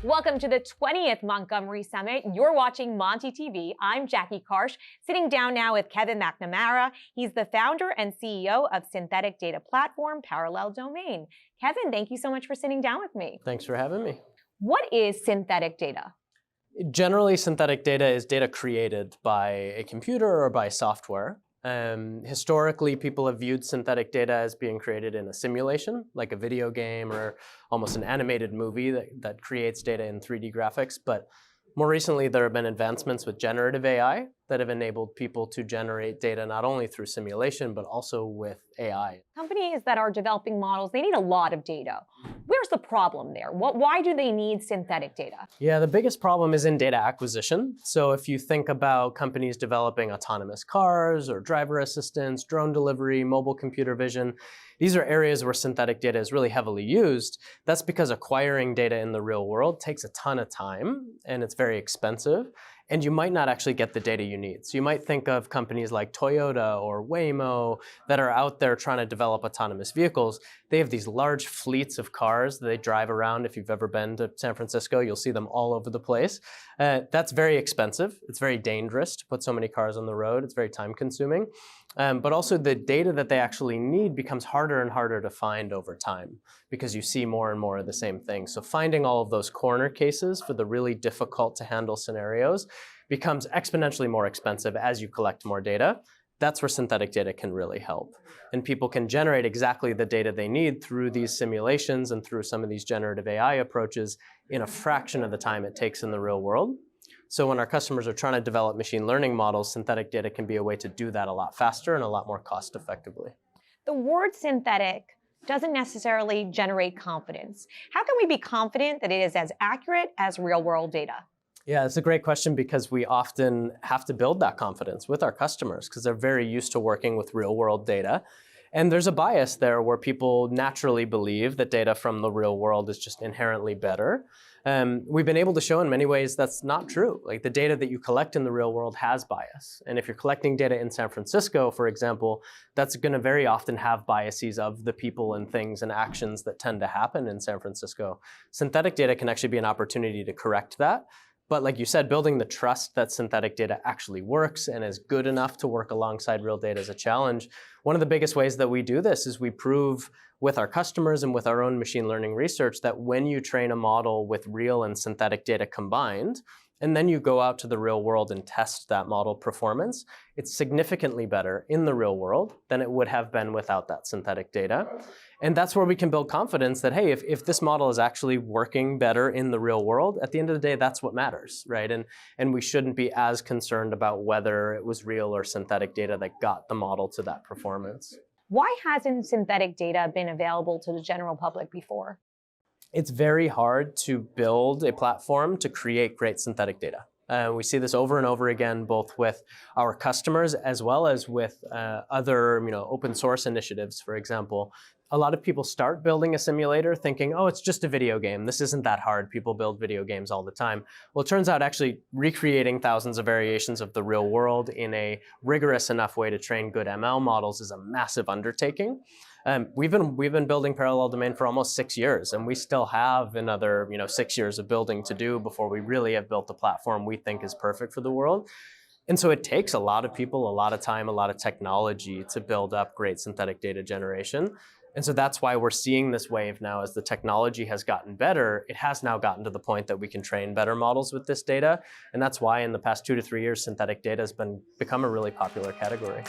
Welcome to the 20th Montgomery Summit. You're watching Monty TV. I'm Jackie Karsh, sitting down now with Kevin McNamara. He's the founder and CEO of synthetic data platform Parallel Domain. Kevin, thank you so much for sitting down with me. Thanks for having me. What is synthetic data? Generally, synthetic data is data created by a computer or by software. Historically, people have viewed synthetic data as being created in a simulation, like a video game or almost an animated movie that creates data in 3D graphics. But more recently, there have been advancements with generative AI that have enabled people to generate data not only through simulation, but also with AI. Companies that are developing models, they need a lot of data. Where's the problem there? Why do they need synthetic data? Yeah, the biggest problem is in data acquisition. So if you think about companies developing autonomous cars or driver assistance, drone delivery, mobile computer vision, these are areas where synthetic data is really heavily used. That's because acquiring data in the real world takes a ton of time and it's very expensive. And you might not actually get the data you need. So you might think of companies like Toyota or Waymo that are out there trying to develop autonomous vehicles. They have these large fleets of cars that they drive around. If you've ever been to San Francisco, you'll see them all over the place. That's very expensive. It's very dangerous to put so many cars on the road. It's very time consuming. But also the data that they actually need becomes harder and harder to find over time because you see more and more of the same thing. So finding all of those corner cases for the really difficult to handle scenarios becomes exponentially more expensive as you collect more data. That's where synthetic data can really help. And people can generate exactly the data they need through these simulations and through some of these generative AI approaches in a fraction of the time it takes in the real world. So when our customers are trying to develop machine learning models, synthetic data can be a way to do that a lot faster and a lot more cost effectively. The word synthetic doesn't necessarily generate confidence. How can we be confident that it is as accurate as real-world data? Yeah, it's a great question because we often have to build that confidence with our customers because they're very used to working with real-world data. And there's a bias there where people naturally believe that data from the real world is just inherently better. We've been able to show in many ways that's not true. Like the data that you collect in the real world has bias. And if you're collecting data in San Francisco, for example, that's going to very often have biases of the people and things and actions that tend to happen in San Francisco. Synthetic data can actually be an opportunity to correct that. But like you said, building the trust that synthetic data actually works and is good enough to work alongside real data is a challenge. One of the biggest ways that we do this is we prove with our customers and with our own machine learning research that when you train a model with real and synthetic data combined, and then you go out to the real world and test that model performance, it's significantly better in the real world than it would have been without that synthetic data. And that's where we can build confidence that, hey, if this model is actually working better in the real world, at the end of the day, that's what matters, right? And we shouldn't be as concerned about whether it was real or synthetic data that got the model to that performance. Why hasn't synthetic data been available to the general public before? It's very hard to build a platform to create great synthetic data. We see this over and over again, both with our customers as well as with other open source initiatives, for example. A lot of people start building a simulator thinking, oh, it's just a video game. This isn't that hard. People build video games all the time. Well, it turns out actually recreating thousands of variations of the real world in a rigorous enough way to train good ML models is a massive undertaking. We've been building Parallel Domain for almost 6 years, and we still have another 6 years of building to do before we really have built the platform we think is perfect for the world. And so it takes a lot of people, a lot of time, a lot of technology to build up great synthetic data generation. And so that's why we're seeing this wave now as the technology has gotten better. It has now gotten to the point that we can train better models with this data. And that's why in the past 2 to 3 years, synthetic data has become a really popular category.